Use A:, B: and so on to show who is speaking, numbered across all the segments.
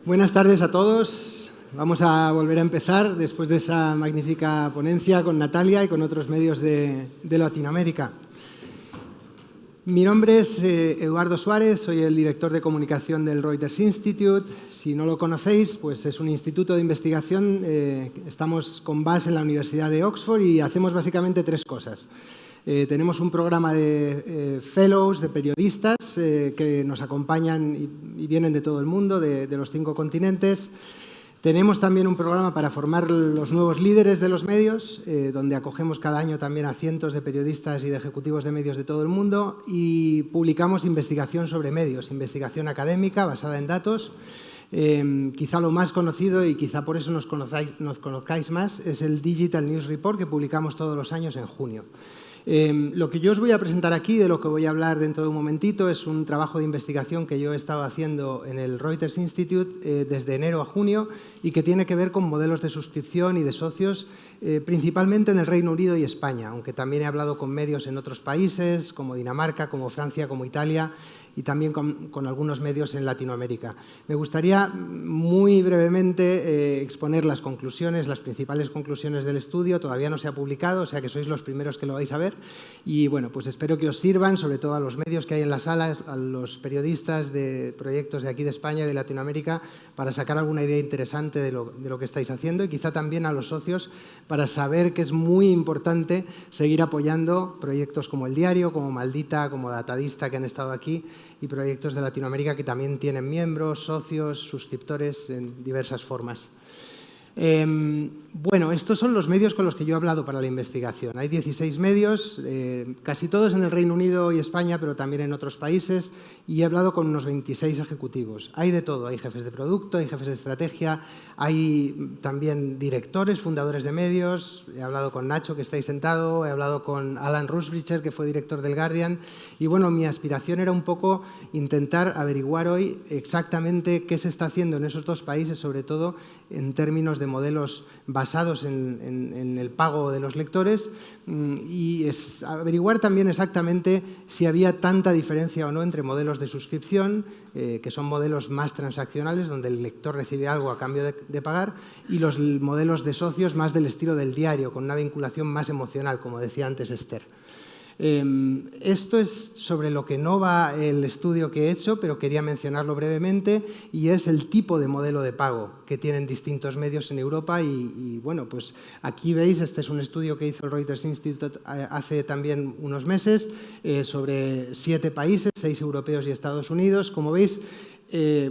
A: Buenas tardes a todos. Vamos a volver a empezar después de esa magnífica ponencia con Natalia y con otros medios de Latinoamérica. Mi nombre es Eduardo Suárez, soy el director de comunicación del Reuters Institute. Si no lo conocéis, pues es un instituto de investigación. Estamos con base en la Universidad de Oxford y hacemos básicamente tres cosas. Tenemos un programa de fellows, de periodistas que nos acompañan y vienen de todo el mundo, de los 5 continentes. Tenemos también un programa para formar los nuevos líderes de los medios, donde acogemos cada año también a cientos de periodistas y de ejecutivos de medios de todo el mundo, y publicamos investigación sobre medios, investigación académica basada en datos. Quizá lo más conocido, y quizá por eso nos conozcáis más, es el Digital News Report, que publicamos todos los años en junio. Lo que yo os voy a presentar aquí, de lo que voy a hablar dentro de un momentito, es un trabajo de investigación que yo he estado haciendo en el Reuters Institute desde enero a junio y que tiene que ver con modelos de suscripción y de socios, principalmente en el Reino Unido y España, aunque también he hablado con medios en otros países, como Dinamarca, como Francia, como Italia, y también con algunos medios en Latinoamérica. Me gustaría muy brevemente exponer las conclusiones, las principales conclusiones del estudio. Todavía no se ha publicado, o sea que sois los primeros que lo vais a ver. Y bueno, pues espero que os sirvan, sobre todo a los medios que hay en la sala, a los periodistas de proyectos de aquí de España y de Latinoamérica, para sacar alguna idea interesante de lo que estáis haciendo, y quizá también a los socios para saber que es muy importante seguir apoyando proyectos como El Diario, como Maldita, como Datadista, que han estado aquí, y proyectos de Latinoamérica que también tienen miembros, socios, suscriptores en diversas formas. Bueno, estos son los medios con los que yo he hablado para la investigación. Hay 16 medios, casi todos en el Reino Unido y España, pero también en otros países, y he hablado con unos 26 ejecutivos. Hay de todo, hay jefes de producto, hay jefes de estrategia, hay también directores, fundadores de medios. He hablado con Nacho, que está ahí sentado, he hablado con Alan Rusbridger, que fue director del Guardian, y bueno, mi aspiración era un poco intentar averiguar hoy exactamente qué se está haciendo en esos dos países, sobre todo en términos de modelos basados en el pago de los lectores, y averiguar también exactamente si había tanta diferencia o no entre modelos de suscripción, que son modelos más transaccionales, donde el lector recibe algo a cambio de pagar, y los modelos de socios más del estilo del diario, con una vinculación más emocional, como decía antes Esther. Esto es sobre lo que no va el estudio que he hecho, pero quería mencionarlo brevemente, y es el tipo de modelo de pago que tienen distintos medios en Europa. Y bueno, pues aquí veis, este es un estudio que hizo el Reuters Institute hace también unos meses sobre 7 países, 6 europeos y Estados Unidos. Como veis,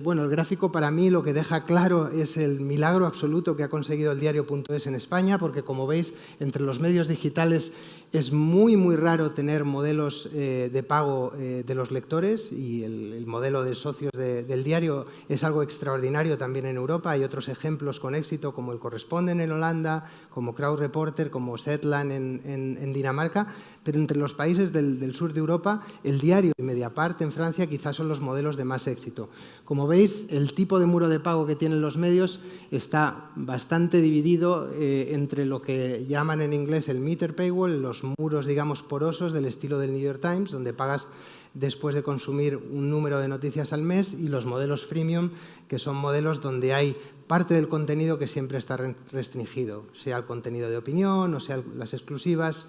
A: bueno, el gráfico para mí lo que deja claro es el milagro absoluto que ha conseguido el Diario.es en España, porque como veis, entre los medios digitales es muy, muy raro tener modelos de pago de los lectores, y el modelo de socios del diario es algo extraordinario también en Europa. Hay otros ejemplos con éxito, como el Correspondent en Holanda, como Crowd Reporter, como Zetland en Dinamarca, pero entre los países del sur de Europa, el Diario y Mediapart en Francia quizás son los modelos de más éxito. Como veis, el tipo de muro de pago que tienen los medios está bastante dividido entre lo que llaman en inglés el meter paywall, los muros, digamos, porosos del estilo del New York Times, donde pagas después de consumir un número de noticias al mes, y los modelos freemium, que son modelos donde hay parte del contenido que siempre está restringido, sea el contenido de opinión o sea las exclusivas,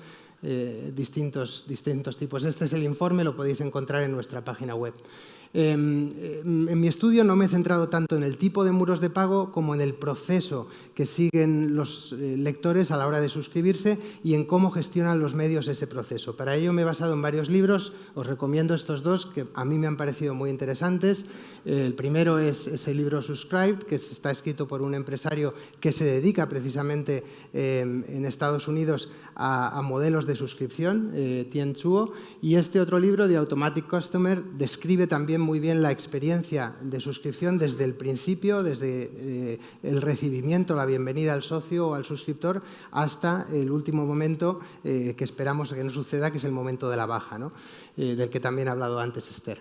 A: distintos tipos. Este es el informe, lo podéis encontrar en nuestra página web. En mi estudio no me he centrado tanto en el tipo de muros de pago como en el proceso que siguen los lectores a la hora de suscribirse y en cómo gestionan los medios ese proceso. Para ello me he basado en varios libros. Os recomiendo estos dos que a mí me han parecido muy interesantes. El primero es ese libro Subscribed, que está escrito por un empresario que se dedica precisamente en Estados Unidos a modelos de suscripción, Tien Tzuo, y este otro libro, The Automatic Customer, describe también muy bien la experiencia de suscripción desde el principio, desde el recibimiento, la bienvenida al socio o al suscriptor, hasta el último momento que esperamos que no suceda, que es el momento de la baja, ¿no? Del que también ha hablado antes Esther.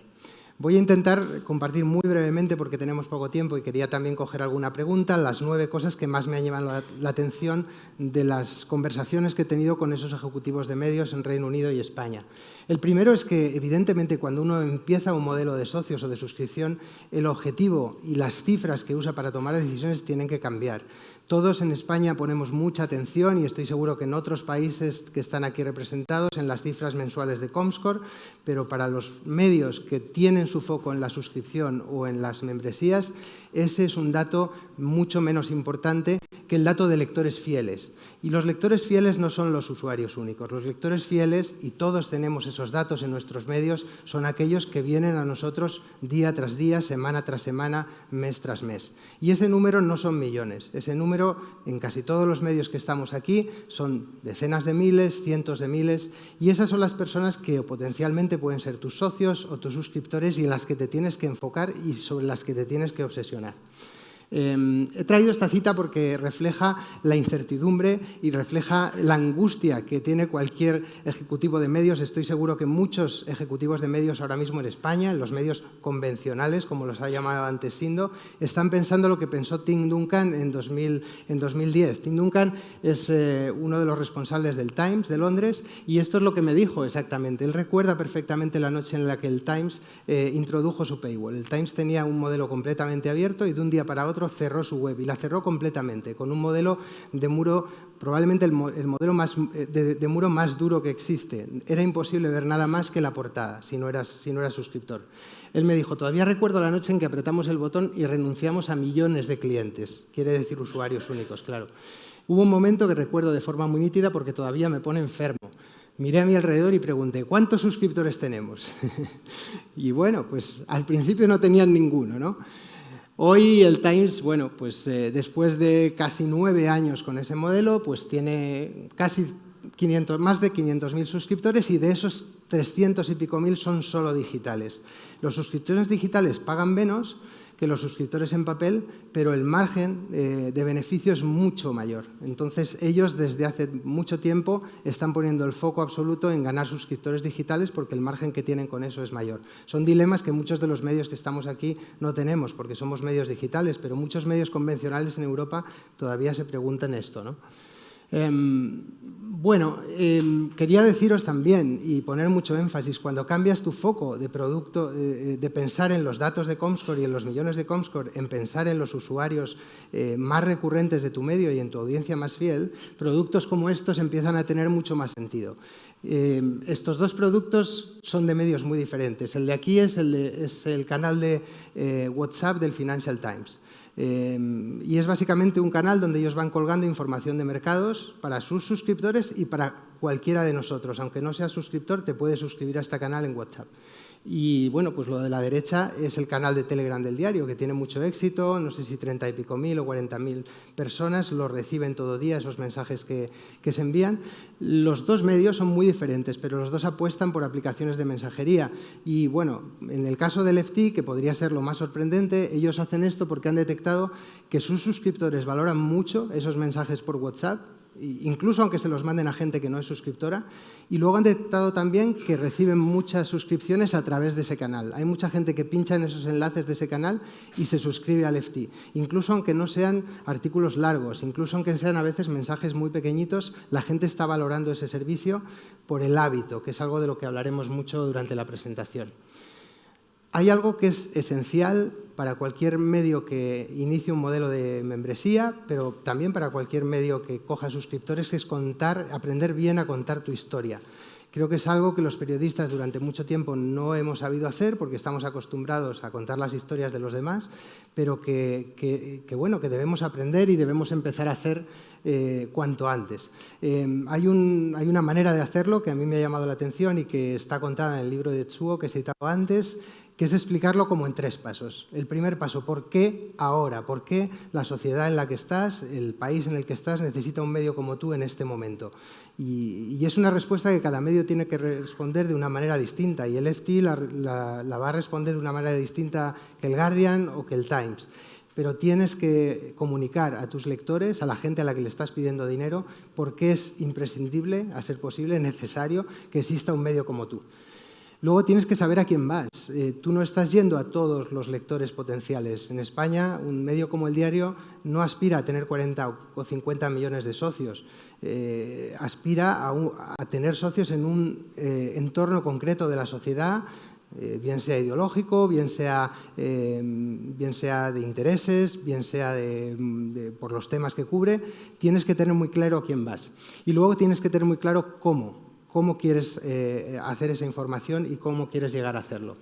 A: Voy a intentar compartir muy brevemente, porque tenemos poco tiempo y quería también coger alguna pregunta, las 9 cosas que más me han llamado la atención de las conversaciones que he tenido con esos ejecutivos de medios en Reino Unido y España. El primero es que, evidentemente, cuando uno empieza un modelo de socios o de suscripción, el objetivo y las cifras que usa para tomar decisiones tienen que cambiar. Todos en España ponemos mucha atención, y estoy seguro que en otros países que están aquí representados, en las cifras mensuales de Comscore, pero para los medios que tienen su foco en la suscripción o en las membresías, ese es un dato mucho menos importante que el dato de lectores fieles. Y los lectores fieles no son los usuarios únicos. Los lectores fieles, y todos tenemos esos datos en nuestros medios, son aquellos que vienen a nosotros día tras día, semana tras semana, mes tras mes. Y ese número no son millones. Ese número, en casi todos los medios que estamos aquí, son decenas de miles, cientos de miles, y esas son las personas que potencialmente pueden ser tus socios o tus suscriptores y en las que te tienes que enfocar y sobre las que te tienes que obsesionar. He traído esta cita porque refleja la incertidumbre y refleja la angustia que tiene cualquier ejecutivo de medios. Estoy seguro que muchos ejecutivos de medios ahora mismo en España, en los medios convencionales, como los ha llamado antes Sindo, están pensando lo que pensó Tim Duncan en 2010. Tim Duncan es uno de los responsables del Times de Londres, y esto es lo que me dijo exactamente. Él recuerda perfectamente la noche en la que el Times introdujo su paywall. El Times tenía un modelo completamente abierto y de un día para otro cerró su web, y la cerró completamente, con un modelo de muro, probablemente el modelo de muro más duro que existe. Era imposible ver nada más que la portada si no eras suscriptor. Él me dijo, todavía recuerdo la noche en que apretamos el botón y renunciamos a millones de clientes. Quiere decir usuarios únicos, claro. Hubo un momento que recuerdo de forma muy nítida porque todavía me pone enfermo. Miré a mi alrededor y pregunté, ¿cuántos suscriptores tenemos? Y bueno, pues al principio no tenían ninguno, ¿no? Hoy el Times, bueno, pues después de casi 9 años con ese modelo, pues tiene más de 500.000 suscriptores, y de esos 300 y pico mil son solo digitales. Los suscriptores digitales pagan menos que los suscriptores en papel, pero el margen de beneficio es mucho mayor. Entonces, ellos desde hace mucho tiempo están poniendo el foco absoluto en ganar suscriptores digitales porque el margen que tienen con eso es mayor. Son dilemas que muchos de los medios que estamos aquí no tenemos porque somos medios digitales, pero muchos medios convencionales en Europa todavía se preguntan esto, ¿no? Quería deciros también y poner mucho énfasis, cuando cambias tu foco de producto, de pensar en los datos de Comscore y en los millones de Comscore, en pensar en los usuarios más recurrentes de tu medio y en tu audiencia más fiel, productos como estos empiezan a tener mucho más sentido. Estos dos productos son de medios muy diferentes. El de aquí es el canal de WhatsApp del Financial Times. Y es básicamente un canal donde ellos van colgando información de mercados para sus suscriptores y para cualquiera de nosotros. Aunque no seas suscriptor, te puedes suscribir a este canal en WhatsApp. Y bueno, pues lo de la derecha es el canal de Telegram del diario, que tiene mucho éxito, no sé si 30 y pico mil o 40.000 personas lo reciben todo día, esos mensajes que se envían. Los dos medios son muy diferentes, pero los dos apuestan por aplicaciones de mensajería. Y bueno, en el caso del FT, que podría ser lo más sorprendente, ellos hacen esto porque han detectado que sus suscriptores valoran mucho esos mensajes por WhatsApp, incluso aunque se los manden a gente que no es suscriptora, y luego han detectado también que reciben muchas suscripciones a través de ese canal. Hay mucha gente que pincha en esos enlaces de ese canal y se suscribe al FT, incluso aunque no sean artículos largos, incluso aunque sean a veces mensajes muy pequeñitos, la gente está valorando ese servicio por el hábito, que es algo de lo que hablaremos mucho durante la presentación. Hay algo que es esencial para cualquier medio que inicie un modelo de membresía, pero también para cualquier medio que coja suscriptores, que es aprender bien a contar tu historia. Creo que es algo que los periodistas durante mucho tiempo no hemos sabido hacer porque estamos acostumbrados a contar las historias de los demás, pero que debemos aprender y debemos empezar a hacer cuanto antes. Hay una manera de hacerlo que a mí me ha llamado la atención y que está contada en el libro de Tsuo que he citado antes, que es explicarlo como en 3 pasos. El primer paso, ¿por qué ahora? ¿Por qué la sociedad en la que estás, el país en el que estás, necesita un medio como tú en este momento? Y es una respuesta que cada medio tiene que responder de una manera distinta, y el FT la va a responder de una manera distinta que el Guardian o que el Times. Pero tienes que comunicar a tus lectores, a la gente a la que le estás pidiendo dinero, por qué es imprescindible, a ser posible, necesario, que exista un medio como tú. Luego tienes que saber a quién vas. Tú no estás yendo a todos los lectores potenciales. En España, un medio como El Diario no aspira a tener 40 o 50 millones de socios. Aspira a tener socios en un entorno concreto de la sociedad, bien sea ideológico, bien sea de intereses, bien sea por los temas que cubre. Tienes que tener muy claro a quién vas. Y luego tienes que tener muy claro cómo quieres hacer esa información y cómo quieres llegar a hacerlo.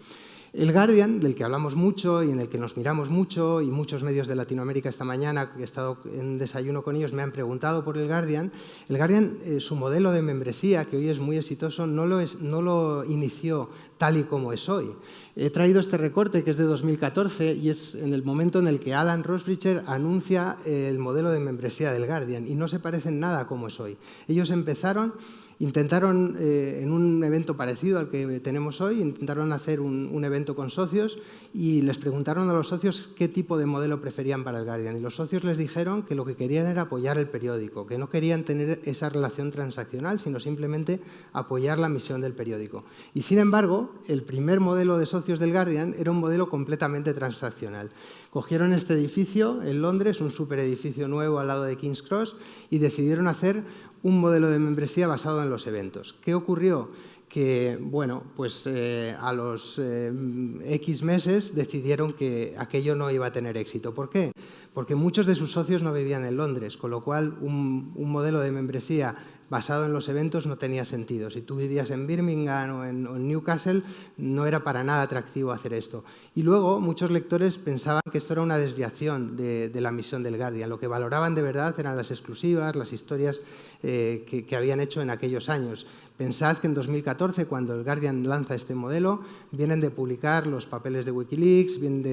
A: El Guardian, del que hablamos mucho y en el que nos miramos mucho, y muchos medios de Latinoamérica esta mañana, que he estado en desayuno con ellos, me han preguntado por el Guardian. El Guardian, su modelo de membresía, que hoy es muy exitoso, no lo inició tal y como es hoy. He traído este recorte que es de 2014 y es en el momento en el que Alan Rusbridger anuncia el modelo de membresía del Guardian y no se parece en nada a como es hoy. Ellos intentaron en un evento parecido al que tenemos hoy, intentaron hacer un evento con socios y les preguntaron a los socios qué tipo de modelo preferían para el Guardian. Y los socios les dijeron que lo que querían era apoyar el periódico, que no querían tener esa relación transaccional, sino simplemente apoyar la misión del periódico. Y sin embargo, el primer modelo de socios del Guardian era un modelo completamente transaccional. Cogieron este edificio en Londres, un superedificio nuevo al lado de King's Cross, y decidieron hacer un modelo de membresía basado en los eventos. ¿Qué ocurrió? Que, bueno, pues a los X meses decidieron que aquello no iba a tener éxito. ¿Por qué? Porque muchos de sus socios no vivían en Londres, con lo cual un modelo de membresía basado en los eventos no tenía sentido. Si tú vivías en Birmingham o en Newcastle, no era para nada atractivo hacer esto. Y luego muchos lectores pensaban que esto era una desviación de la misión del Guardian. Lo que valoraban de verdad eran las exclusivas, las historias que habían hecho en aquellos años. Pensad que en 2014, cuando el Guardian lanza este modelo, vienen de publicar los papeles de Wikileaks, vienen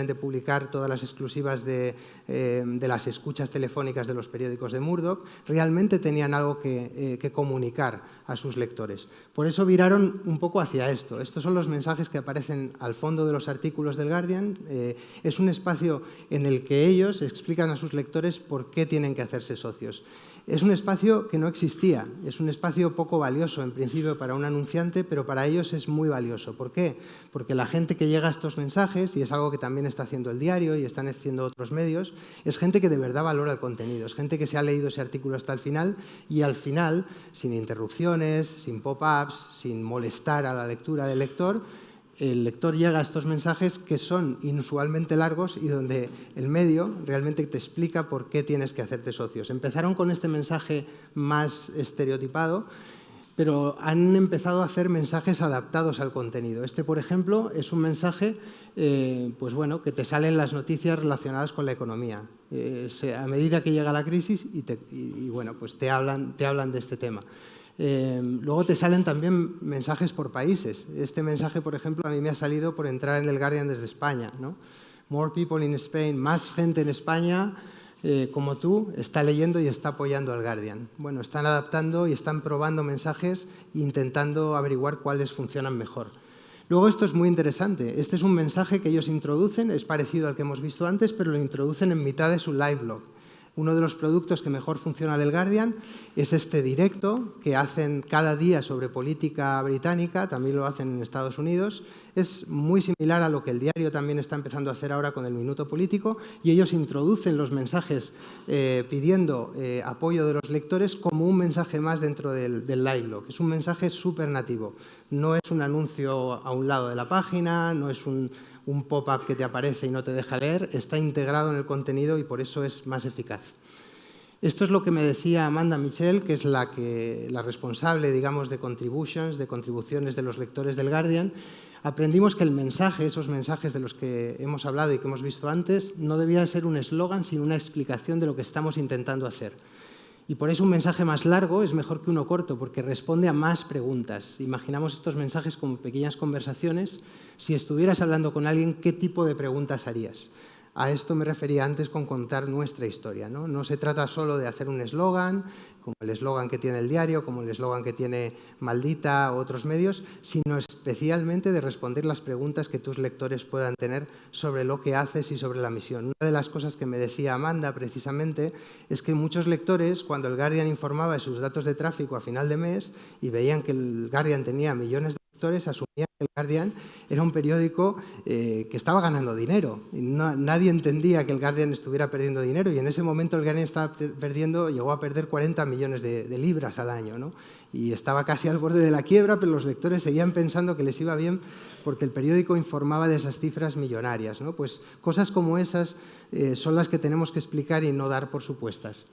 A: de publicar todas las exclusivas de las escuchas telefónicas de los periódicos de Murdoch. Realmente tenían algo que comunicar a sus lectores. Por eso viraron un poco hacia esto. Estos son los mensajes que aparecen al fondo de los artículos del Guardian. Es un espacio en el que ellos explican a sus lectores por qué tienen que hacerse socios. Es un espacio que no existía, es un espacio poco valioso en principio para un anunciante, pero para ellos es muy valioso. ¿Por qué? Porque la gente que llega a estos mensajes, y es algo que también está haciendo El Diario y están haciendo otros medios, es gente que de verdad valora el contenido, es gente que se ha leído ese artículo hasta el final y al final, sin interrupciones, sin pop-ups, sin molestar a la lectura del lector, el lector llega a estos mensajes que son inusualmente largos y donde el medio realmente te explica por qué tienes que hacerte socios. Empezaron con este mensaje más estereotipado, pero han empezado a hacer mensajes adaptados al contenido. Este, por ejemplo, es un mensaje pues bueno, que te salen las noticias relacionadas con la economía. A medida que llega la crisis y bueno, pues te hablan de este tema. Luego te salen también mensajes por países. Este mensaje, por ejemplo, a mí me ha salido por entrar en el Guardian desde España, ¿no? More people in Spain, más gente en España como tú está leyendo y está apoyando al Guardian. Bueno, están adaptando y están probando mensajes e intentando averiguar cuáles funcionan mejor. Luego esto es muy interesante. Este es un mensaje que ellos introducen, es parecido al que hemos visto antes, pero lo introducen en mitad de su live blog. Uno de los productos que mejor funciona del Guardian es este directo que hacen cada día sobre política británica, también lo hacen en Estados Unidos. Es muy similar a lo que El Diario también está empezando a hacer ahora con el Minuto Político y ellos introducen los mensajes pidiendo apoyo de los lectores como un mensaje más dentro del live blog. Es un mensaje súper nativo. No es un anuncio a un lado de la página, no es un pop-up que te aparece y no te deja leer, está integrado en el contenido y por eso es más eficaz. Esto es lo que me decía Amanda Mitchell, que es la responsable, digamos, de contribuciones de los lectores del Guardian. Aprendimos que el mensaje, esos mensajes de los que hemos hablado y que hemos visto antes, no debía ser un eslogan, sino una explicación de lo que estamos intentando hacer. Y por eso un mensaje más largo es mejor que uno corto, porque responde a más preguntas. Imaginamos estos mensajes como pequeñas conversaciones. Si estuvieras hablando con alguien, ¿qué tipo de preguntas harías? A esto me refería antes con contar nuestra historia, ¿no? No se trata solo de hacer un eslogan, como el eslogan que tiene el diario, como el eslogan que tiene Maldita u otros medios, sino especialmente de responder las preguntas que tus lectores puedan tener sobre lo que haces y sobre la misión. Una de las cosas que me decía Amanda, precisamente, es que muchos lectores, cuando el Guardian informaba de sus datos de tráfico a final de mes y veían que el Guardian tenía millones de lectores, asumían que el Guardian era un periódico que estaba ganando dinero. Y nadie entendía que el Guardian estuviera perdiendo dinero, y en ese momento el Guardian llegó a perder 40 millones de libras al año, ¿no? Y estaba casi al borde de la quiebra, pero los lectores seguían pensando que les iba bien porque el periódico informaba de esas cifras millonarias, ¿no? Pues cosas como esas son las que tenemos que explicar y no dar por supuestas.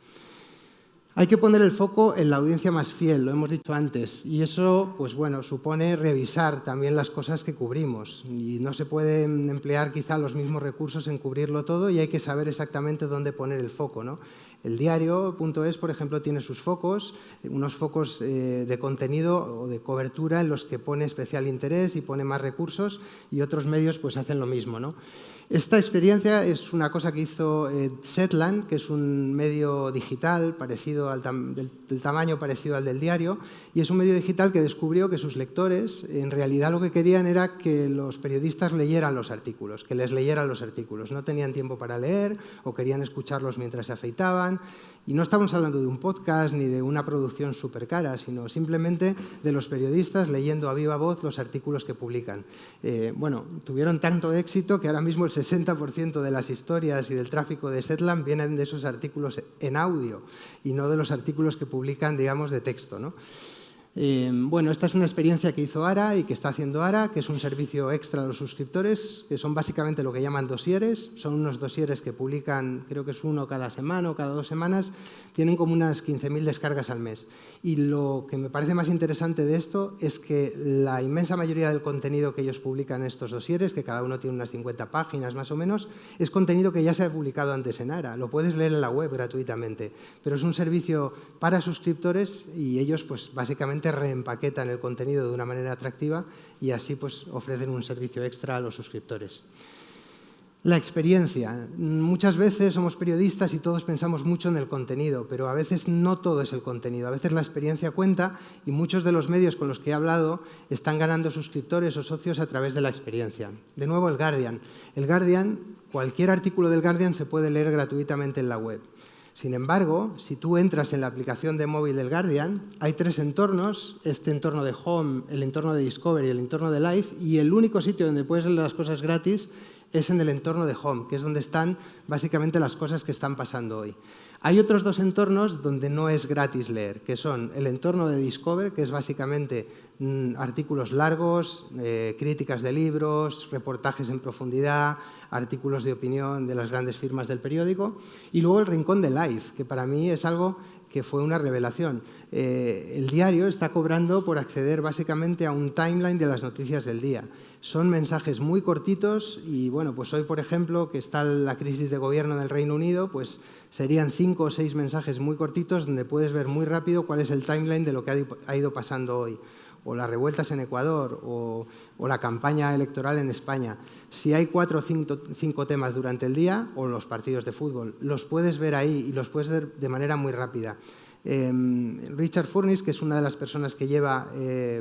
A: Hay que poner el foco en la audiencia más fiel, lo hemos dicho antes, y eso, pues bueno, supone revisar también las cosas que cubrimos. Y no se pueden emplear quizá los mismos recursos en cubrirlo todo, y hay que saber exactamente dónde poner el foco, ¿no? El diario.es, por ejemplo, tiene sus focos, unos focos de contenido o de cobertura en los que pone especial interés y pone más recursos, y otros medios pues hacen lo mismo, ¿no? Esta experiencia es una cosa que hizo Zetland, que es un medio digital del tamaño parecido al del diario, y es un medio digital que descubrió que sus lectores en realidad lo que querían era que los periodistas leyeran los artículos, que les leyeran los artículos. No tenían tiempo para leer o querían escucharlos mientras se afeitaban. Y no estamos hablando de un podcast ni de una producción súper cara, sino simplemente de los periodistas leyendo a viva voz los artículos que publican. Bueno, tuvieron tanto éxito que ahora mismo el 60% de las historias y del tráfico de Zetland vienen de esos artículos en audio y no de los artículos que publican, digamos, de texto, ¿no? Bueno, esta es una experiencia que hizo ARA y que está haciendo ARA, que es un servicio extra a los suscriptores, que son básicamente lo que llaman dosieres. Son unos dosieres que publican, creo que es uno cada semana o cada 2 semanas, tienen como unas 15.000 descargas al mes. Y lo que me parece más interesante de esto es que la inmensa mayoría del contenido que ellos publican en estos dosieres, que cada uno tiene unas 50 páginas más o menos, es contenido que ya se ha publicado antes en ARA. Lo puedes leer en la web gratuitamente, pero es un servicio para suscriptores y ellos pues básicamente reempaquetan el contenido de una manera atractiva y así pues ofrecen un servicio extra a los suscriptores. La experiencia. Muchas veces somos periodistas y todos pensamos mucho en el contenido, pero a veces no todo es el contenido. A veces la experiencia cuenta y muchos de los medios con los que he hablado están ganando suscriptores o socios a través de la experiencia. De nuevo, el Guardian. El Guardian, cualquier artículo del Guardian se puede leer gratuitamente en la web. Sin embargo, si tú entras en la aplicación de móvil del Guardian, hay 3 entornos, este entorno de Home, el entorno de Discovery y el entorno de Live, y el único sitio donde puedes leer las cosas gratis es en el entorno de Home, que es donde están básicamente las cosas que están pasando hoy. Hay otros 2 entornos donde no es gratis leer, que son el entorno de Discover, que es básicamente artículos largos, críticas de libros, reportajes en profundidad, artículos de opinión de las grandes firmas del periódico, y luego el rincón de Live, que para mí es algo que fue una revelación. El diario está cobrando por acceder básicamente a un timeline de las noticias del día. Son mensajes muy cortitos y, bueno, pues hoy, por ejemplo, que está la crisis de gobierno en el Reino Unido, pues serían 5 o 6 mensajes muy cortitos donde puedes ver muy rápido cuál es el timeline de lo que ha ido pasando hoy. O las revueltas en Ecuador, o la campaña electoral en España. Si hay 4 o 5 temas durante el día, o los partidos de fútbol, los puedes ver ahí y los puedes ver de manera muy rápida. Richard Furniss, que es una de las personas que lleva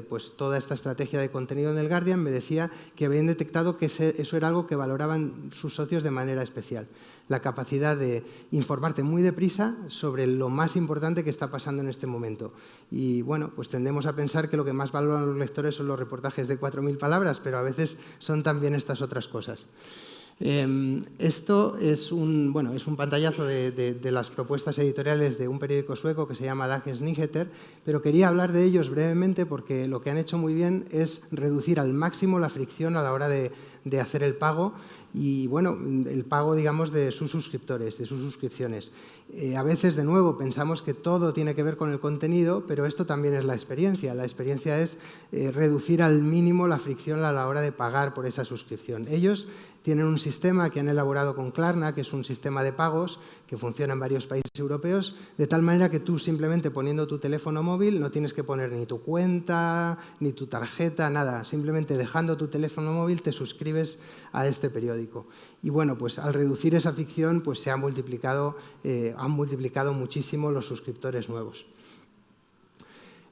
A: pues toda esta estrategia de contenido en el Guardian, me decía que habían detectado que eso era algo que valoraban sus socios de manera especial. La capacidad de informarte muy deprisa sobre lo más importante que está pasando en este momento. Y bueno, pues tendemos a pensar que lo que más valoran los lectores son los reportajes de 4.000 palabras, pero a veces son también estas otras cosas. Esto es un pantallazo de las propuestas editoriales de un periódico sueco que se llama Dagens Nyheter, pero quería hablar de ellos brevemente porque lo que han hecho muy bien es reducir al máximo la fricción a la hora de hacer el pago y, bueno, el pago, digamos, de sus suscriptores, de sus suscripciones. A veces, de nuevo, pensamos que todo tiene que ver con el contenido, pero esto también es la experiencia. La experiencia es reducir al mínimo la fricción a la hora de pagar por esa suscripción. Ellos tienen un sistema que han elaborado con Klarna, que es un sistema de pagos que funciona en varios países europeos, de tal manera que tú simplemente poniendo tu teléfono móvil no tienes que poner ni tu cuenta, ni tu tarjeta, nada. Simplemente dejando tu teléfono móvil te suscribes a este periódico. Y bueno, pues al reducir esa ficción, pues han multiplicado muchísimo los suscriptores nuevos.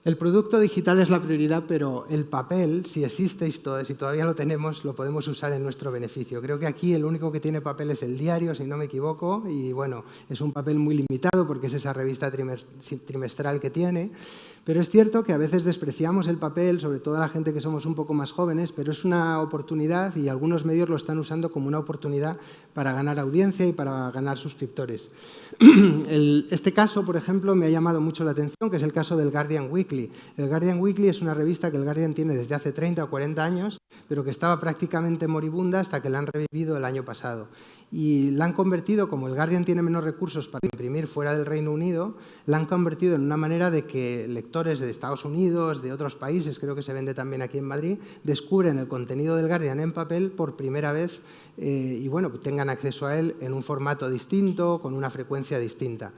A: El producto digital es la prioridad, pero el papel, si existe y si todavía lo tenemos, lo podemos usar en nuestro beneficio. Creo que aquí el único que tiene papel es el diario, si no me equivoco, y bueno, es un papel muy limitado porque es esa revista trimestral que tiene. Pero es cierto que a veces despreciamos el papel, sobre todo la gente que somos un poco más jóvenes, pero es una oportunidad y algunos medios lo están usando como una oportunidad para ganar audiencia y para ganar suscriptores. Este caso, por ejemplo, me ha llamado mucho la atención, que es el caso del Guardian Weekly. El Guardian Weekly es una revista que el Guardian tiene desde hace 30 o 40 años, pero que estaba prácticamente moribunda hasta que la han revivido el año pasado. Y la han convertido, como el Guardian tiene menos recursos para imprimir fuera del Reino Unido, la han convertido en una manera de que lectores de Estados Unidos, de otros países, creo que se vende también aquí en Madrid, descubren el contenido del Guardian en papel por primera vez y bueno, tengan acceso a él en un formato distinto, con una frecuencia distinta.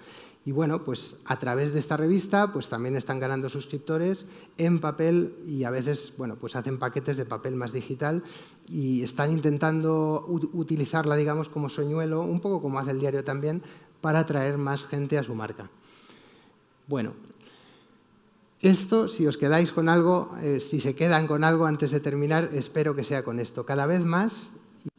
A: Y bueno, pues a través de esta revista pues también están ganando suscriptores en papel y a veces bueno, pues hacen paquetes de papel más digital y están intentando utilizarla, digamos, como señuelo, un poco como hace el diario también, para atraer más gente a su marca. Bueno, esto, si os quedáis con algo, si se quedan con algo antes de terminar, espero que sea con esto. Cada vez más,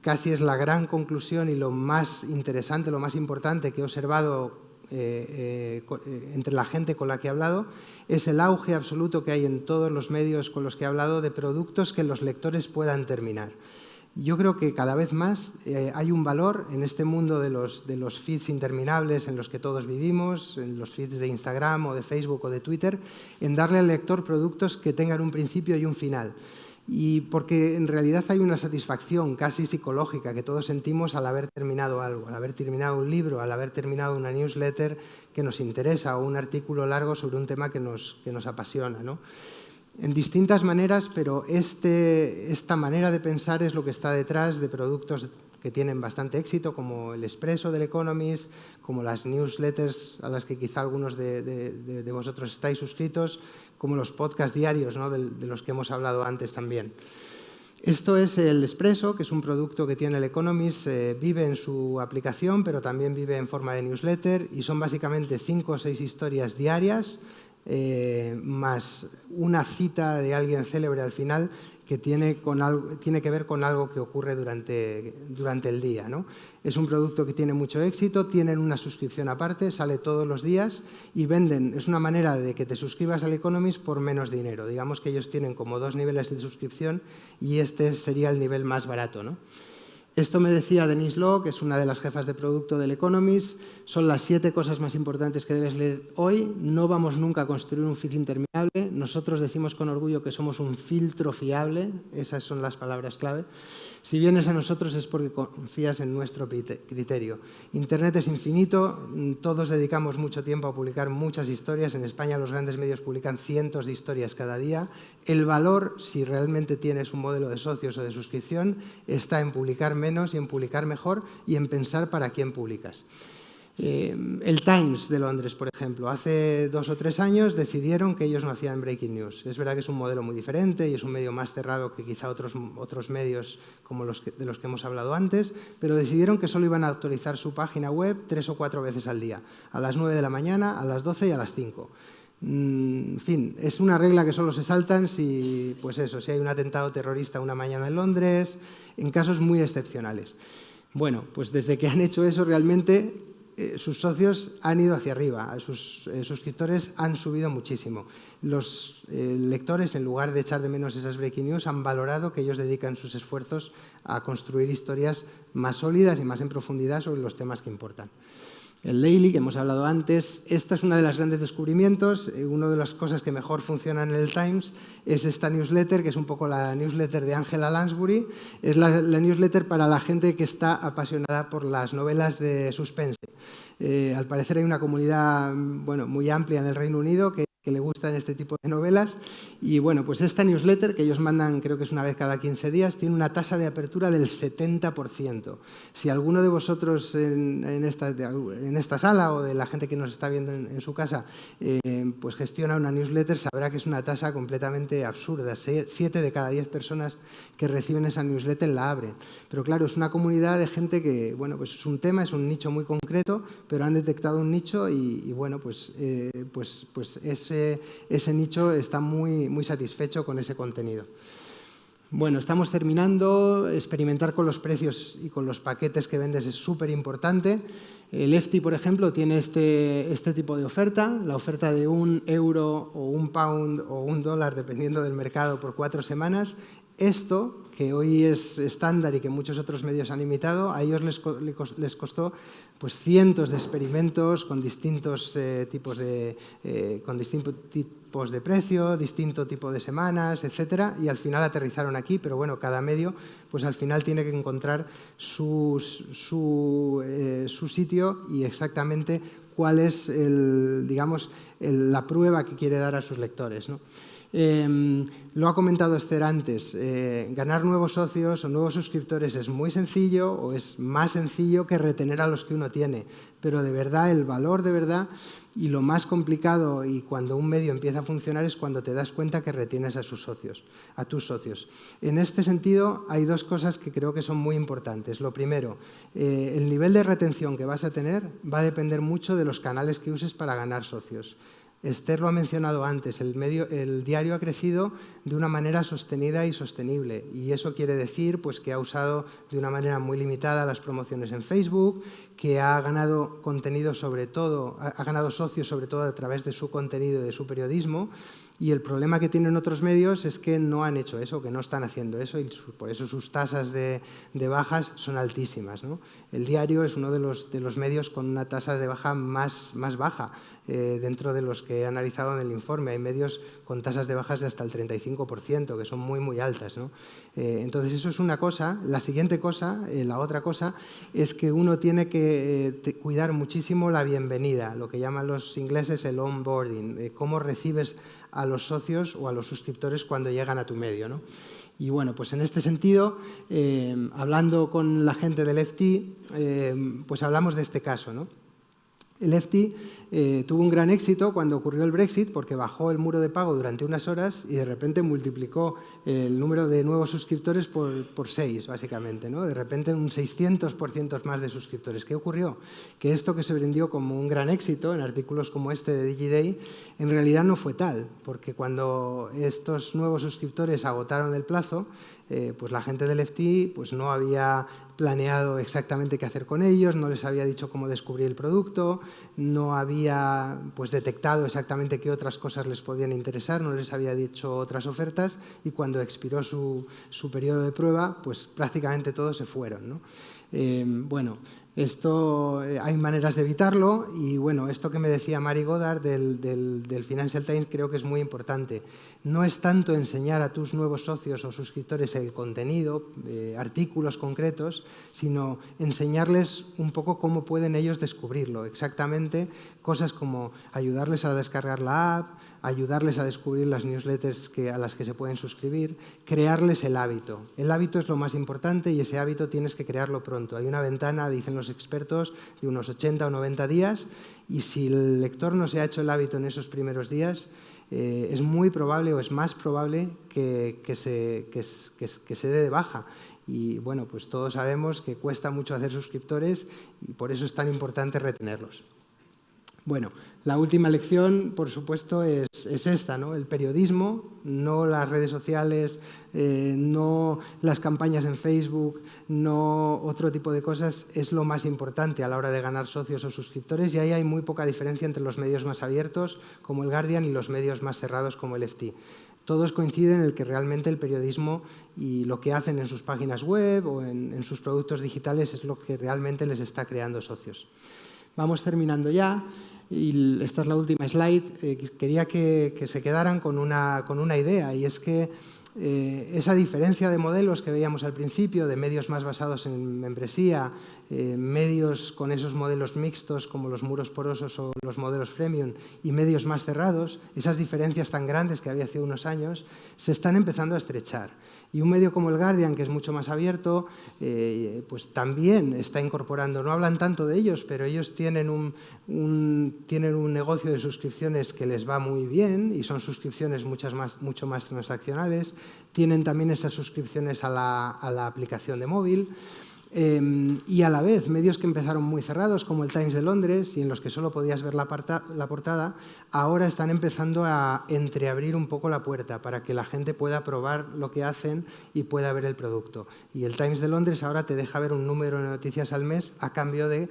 A: casi es la gran conclusión y lo más interesante, lo más importante que he observado entre la gente con la que he hablado, es el auge absoluto que hay en todos los medios con los que he hablado de productos que los lectores puedan terminar. Yo creo que cada vez más hay un valor en este mundo de los feeds interminables en los que todos vivimos, en los feeds de Instagram o de Facebook o de Twitter, en darle al lector productos que tengan un principio y un final. Y porque en realidad hay una satisfacción casi psicológica que todos sentimos al haber terminado algo, al haber terminado un libro, al haber terminado una newsletter que nos interesa o un artículo largo sobre un tema que nos apasiona, ¿no? En distintas maneras, pero esta manera de pensar es lo que está detrás de productos que tienen bastante éxito, como el Expresso del Economist, como las newsletters a las que quizá algunos de vosotros estáis suscritos, como los podcasts diarios, ¿no? de los que hemos hablado antes también. Esto es el Expresso, que es un producto que tiene el Economist, vive en su aplicación, pero también vive en forma de newsletter y son básicamente 5 o 6 historias diarias, más una cita de alguien célebre al final que tiene que ver con algo que ocurre durante el día, ¿no? Es un producto que tiene mucho éxito, tienen una suscripción aparte, sale todos los días y venden, es una manera de que te suscribas al Economist por menos dinero. Digamos que ellos tienen como 2 niveles de suscripción y este sería el nivel más barato, ¿no? Esto me decía Denise Law, que es una de las jefas de producto del Economist. Son las 7 cosas más importantes que debes leer hoy. No vamos nunca a construir un feed interminable. Nosotros decimos con orgullo que somos un filtro fiable. Esas son las palabras clave. Si vienes a nosotros es porque confías en nuestro criterio. Internet es infinito. Todos dedicamos mucho tiempo a publicar muchas historias. En España los grandes medios publican cientos de historias cada día. El valor, si realmente tienes un modelo de socios o de suscripción, está en publicar menos y en publicar mejor y en pensar para quién publicas. El Times de Londres, por ejemplo, hace 2 o 3 años decidieron que ellos no hacían breaking news. Es verdad que es un modelo muy diferente y es un medio más cerrado que quizá otros medios como de los que hemos hablado antes, pero decidieron que solo iban a actualizar su página web 3 o 4 veces al día, a las 9 de la mañana, a las 12 y a las 5. En fin, es una regla que solo se saltan si hay un atentado terrorista una mañana en Londres, en casos muy excepcionales. Bueno, pues desde que han hecho eso realmente sus socios han ido hacia arriba, sus suscriptores han subido muchísimo. Los lectores, en lugar de echar de menos esas breaking news, han valorado que ellos dedican sus esfuerzos a construir historias más sólidas y más en profundidad sobre los temas que importan. El Daily, que hemos hablado antes, esta es una de los grandes descubrimientos. Una de las cosas que mejor funcionan en el Times es esta newsletter, que es un poco la newsletter de Angela Lansbury. Es la newsletter para la gente que está apasionada por las novelas de suspense. Al parecer hay una comunidad muy amplia en el Reino Unido que que le gustan este tipo de novelas. Y bueno, pues esta newsletter que ellos mandan, creo que es una vez cada 15 días, tiene una tasa de apertura del 70%. Si alguno de vosotros en esta sala o de la gente que nos está viendo en su casa pues gestiona una newsletter, sabrá que es una tasa completamente absurda. 7 de cada 10 personas que reciben esa newsletter la abren. Pero claro, es una comunidad de gente que, bueno, pues es un tema, es un nicho muy concreto, pero han detectado un nicho y bueno, pues ese nicho está muy satisfecho con ese contenido. Bueno, estamos terminando. Experimentar con los precios y con los paquetes que vendes es súper importante. El EFTI, por ejemplo, tiene este tipo de oferta, la oferta de €1 o £1 o $1, dependiendo del mercado, por 4 semanas. Esto, que hoy es estándar y que muchos otros medios han imitado, a ellos les costó pues, cientos de experimentos con distintos tipos de precio, distinto tipo de semanas, etcétera, y al final aterrizaron aquí, pero bueno, cada medio pues al final tiene que encontrar su sitio y exactamente cuál es la prueba que quiere dar a sus lectores, ¿no? Lo ha comentado Esther antes, ganar nuevos socios o nuevos suscriptores es muy sencillo o es más sencillo que retener a los que uno tiene, pero de verdad, el valor de verdad y lo más complicado y cuando un medio empieza a funcionar es cuando te das cuenta que retienes a tus socios. En este sentido, hay dos cosas que creo que son muy importantes. Lo primero, el nivel de retención que vas a tener va a depender mucho de los canales que uses para ganar socios. Esther lo ha mencionado antes, el diario ha crecido de una manera sostenida y sostenible y eso quiere decir pues, que ha usado de una manera muy limitada las promociones en Facebook, que ha ganado contenido ha ganado socios sobre todo a través de su contenido y de su periodismo. Y el problema que tienen otros medios es que no han hecho eso, que no están haciendo eso y por eso sus tasas de bajas son altísimas, ¿no? El diario es uno de los medios con una tasa de baja más baja dentro de los que he analizado en el informe. Hay medios con tasas de bajas de hasta el 35%, que son muy altas, ¿no? Entonces eso es una cosa. La siguiente cosa, la otra cosa, es que uno tiene que cuidar muchísimo la bienvenida, lo que llaman los ingleses el onboarding, cómo recibes a los socios o a los suscriptores cuando llegan a tu medio, ¿no? Y bueno, pues en este sentido, hablando con la gente del EFTI, pues hablamos de este caso, ¿no? El EFTI tuvo un gran éxito cuando ocurrió el Brexit porque bajó el muro de pago durante unas horas y de repente multiplicó el número de nuevos suscriptores por 6, básicamente, ¿no? De repente un 600% más de suscriptores. ¿Qué ocurrió? Que esto que se vendió como un gran éxito en artículos como este de DigiDay, en realidad no fue tal, porque cuando estos nuevos suscriptores agotaron el plazo, pues la gente del FT pues no había planeado exactamente qué hacer con ellos, no les había dicho cómo descubrir el producto, no había pues, detectado exactamente qué otras cosas les podían interesar, no les había dicho otras ofertas y cuando expiró su periodo de prueba, pues prácticamente todos se fueron, ¿no? Bueno, esto hay maneras de evitarlo y bueno, esto que me decía Mary Goddard del Financial Times creo que es muy importante. No es tanto enseñar a tus nuevos socios o suscriptores el contenido, artículos concretos, sino enseñarles un poco cómo pueden ellos descubrirlo. Exactamente, cosas como ayudarles a descargar la app, ayudarles a descubrir las newsletters a las que se pueden suscribir, crearles el hábito. El hábito es lo más importante y ese hábito tienes que crearlo pronto. Hay una ventana, dicen los expertos, de unos 80 o 90 días y si el lector no se ha hecho el hábito en esos primeros días, es muy probable o es más probable que se dé de baja. Y bueno, pues todos sabemos que cuesta mucho hacer suscriptores y por eso es tan importante retenerlos. Bueno, la última lección, por supuesto, es esta, ¿no? El periodismo, no las redes sociales, no las campañas en Facebook, no otro tipo de cosas, es lo más importante a la hora de ganar socios o suscriptores y ahí hay muy poca diferencia entre los medios más abiertos, como el Guardian, y los medios más cerrados, como el FT. Todos coinciden en que realmente el periodismo y lo que hacen en sus páginas web o en sus productos digitales es lo que realmente les está creando socios. Vamos terminando ya. Y esta es la última slide. Quería que se quedaran con una idea y es que esa diferencia de modelos que veíamos al principio, de medios más basados en membresía, medios con esos modelos mixtos como los muros porosos o los modelos freemium y medios más cerrados, esas diferencias tan grandes que había hace unos años, se están empezando a estrechar. Y un medio como el Guardian, que es mucho más abierto, pues también está incorporando, no hablan tanto de ellos, pero ellos tienen un negocio de suscripciones que les va muy bien y son suscripciones mucho más transaccionales. Tienen también esas suscripciones a la aplicación de móvil. Y a la vez, medios que empezaron muy cerrados, como el Times de Londres, y en los que solo podías ver la portada, ahora están empezando a entreabrir un poco la puerta para que la gente pueda probar lo que hacen y pueda ver el producto. Y el Times de Londres ahora te deja ver un número de noticias al mes a cambio de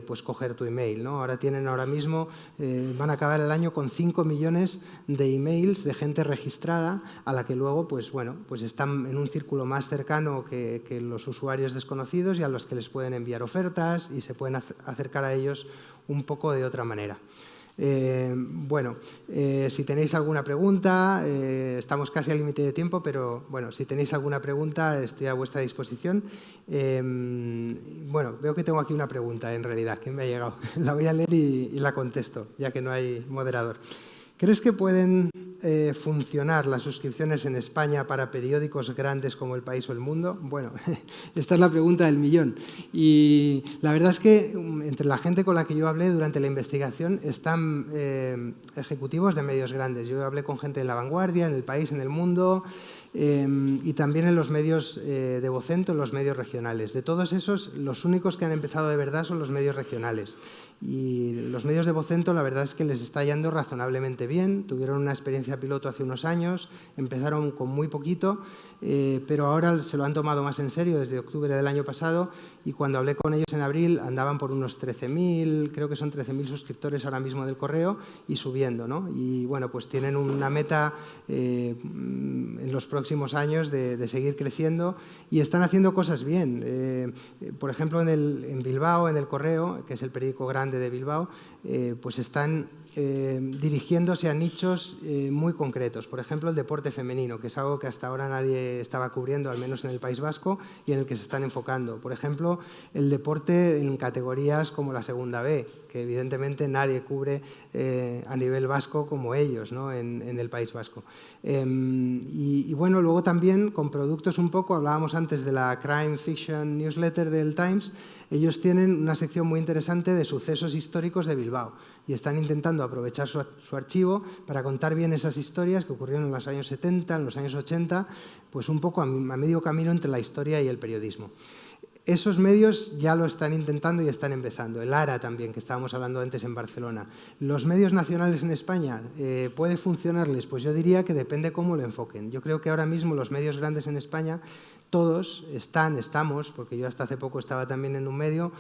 A: pues coger tu email, ¿no? Ahora mismo van a acabar el año con 5 millones de emails de gente registrada a la que luego pues están en un círculo más cercano que los usuarios desconocidos y a los que les pueden enviar ofertas y se pueden acercar a ellos un poco de otra manera. Si tenéis alguna pregunta, estamos casi al límite de tiempo, pero bueno, si tenéis alguna pregunta estoy a vuestra disposición. Veo que tengo aquí una pregunta en realidad que me ha llegado. La voy a leer y la contesto, ya que no hay moderador. ¿Crees que pueden funcionar las suscripciones en España para periódicos grandes como El País o El Mundo? Bueno, esta es la pregunta del millón. Y la verdad es que entre la gente con la que yo hablé durante la investigación están ejecutivos de medios grandes. Yo hablé con gente en La Vanguardia, en El País, en El Mundo y también en los medios de Vocento, en los medios regionales. De todos esos, los únicos que han empezado de verdad son los medios regionales. Y los medios de Vocento la verdad es que les está yendo razonablemente bien. Tuvieron una experiencia piloto hace unos años, empezaron con muy poquito, pero ahora se lo han tomado más en serio desde octubre del año pasado y cuando hablé con ellos en abril andaban por unos 13.000, creo que son 13.000 suscriptores ahora mismo del correo y subiendo, ¿no? Y bueno, pues tienen una meta en los próximos años de seguir creciendo y están haciendo cosas bien. Por ejemplo, en Bilbao, en El Correo, que es el periódico grande de Bilbao, pues están dirigiéndose a nichos muy concretos. Por ejemplo, el deporte femenino, que es algo que hasta ahora nadie estaba cubriendo, al menos en el País Vasco, y en el que se están enfocando. Por ejemplo, el deporte en categorías como la Segunda B, que evidentemente nadie cubre a nivel vasco como ellos, ¿no? en el País Vasco. Y bueno, luego también con productos un poco, hablábamos antes de la Crime Fiction Newsletter del Times, ellos tienen una sección muy interesante de sucesos históricos de Bilbao y están intentando aprovechar su archivo para contar bien esas historias que ocurrieron en los años 70, en los años 80, pues un poco a medio camino entre la historia y el periodismo. Esos medios ya lo están intentando y están empezando. El ARA también, que estábamos hablando antes en Barcelona. ¿Los medios nacionales en España puede funcionarles? Pues yo diría que depende cómo lo enfoquen. Yo creo que ahora mismo los medios grandes en España, todos estamos, porque yo hasta hace poco estaba también en un medio,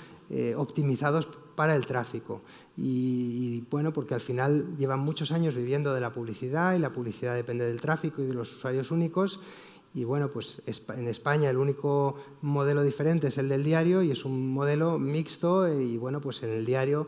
A: optimizados para el tráfico. Y bueno, porque al final llevan muchos años viviendo de la publicidad y la publicidad depende del tráfico y de los usuarios únicos. Y bueno, pues en España el único modelo diferente es el del diario y es un modelo mixto y bueno, pues en el diario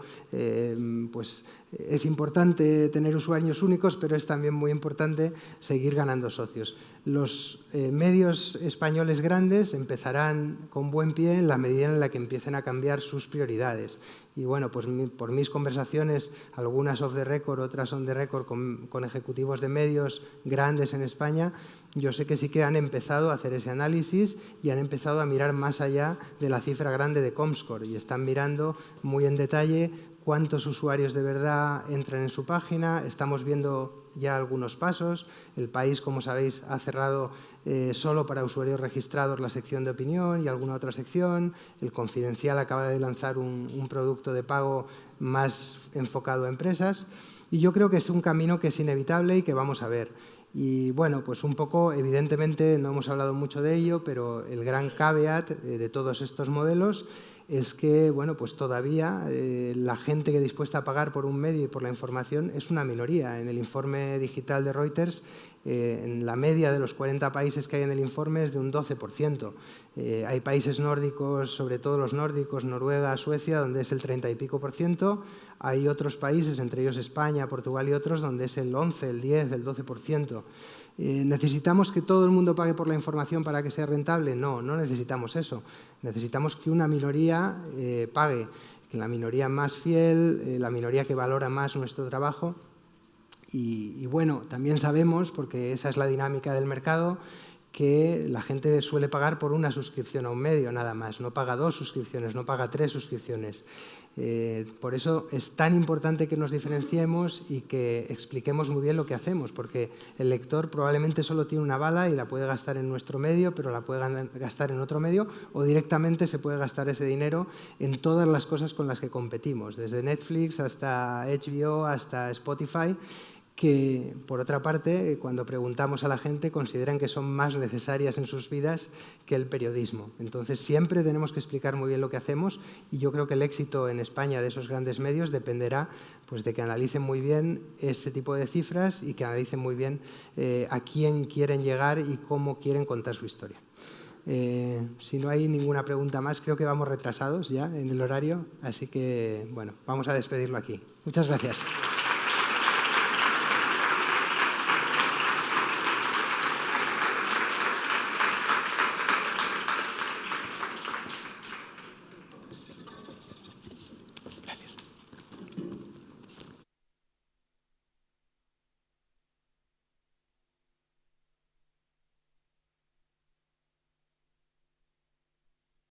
A: pues es importante tener usuarios únicos, pero es también muy importante seguir ganando socios. Los medios españoles grandes empezarán con buen pie en la medida en la que empiecen a cambiar sus prioridades. Y bueno, pues por mis conversaciones, algunas off the record, otras on the record con ejecutivos de medios grandes en España, yo sé que sí que han empezado a hacer ese análisis y han empezado a mirar más allá de la cifra grande de Comscore y están mirando muy en detalle cuántos usuarios de verdad entran en su página. Estamos viendo ya algunos pasos. El País, como sabéis, ha cerrado solo para usuarios registrados la sección de opinión y alguna otra sección. El Confidencial acaba de lanzar un producto de pago más enfocado a empresas. Y yo creo que es un camino que es inevitable y que vamos a ver. Y bueno, pues un poco, evidentemente, no hemos hablado mucho de ello, pero el gran caveat de todos estos modelos es que, bueno, pues todavía la gente que dispuesta a pagar por un medio y por la información es una minoría. En el informe digital de Reuters, en la media de los 40 países que hay en el informe es de un 12%. Hay países nórdicos, sobre todo los nórdicos, Noruega, Suecia, donde es el 30 y pico %. Hay otros países, entre ellos España, Portugal y otros, donde es el 11, el 10, el 12%. ¿Necesitamos que todo el mundo pague por la información para que sea rentable? No, no necesitamos eso. Necesitamos que una minoría pague, que la minoría más fiel, la minoría que valora más nuestro trabajo. Y bueno, también sabemos, porque esa es la dinámica del mercado, que la gente suele pagar por una suscripción a un medio nada más, no paga 2 suscripciones, no paga 3 suscripciones. Por eso es tan importante que nos diferenciemos y que expliquemos muy bien lo que hacemos, porque el lector probablemente solo tiene una bala y la puede gastar en nuestro medio, pero la puede gastar en otro medio, o directamente se puede gastar ese dinero en todas las cosas con las que competimos, desde Netflix hasta HBO, hasta Spotify, que, por otra parte, cuando preguntamos a la gente, consideran que son más necesarias en sus vidas que el periodismo. Entonces, siempre tenemos que explicar muy bien lo que hacemos y yo creo que el éxito en España de esos grandes medios dependerá pues, de que analicen muy bien ese tipo de cifras y que analicen muy bien a quién quieren llegar y cómo quieren contar su historia. Si no hay ninguna pregunta más, creo que vamos retrasados ya en el horario, así que, bueno, vamos a despedirlo aquí. Muchas gracias.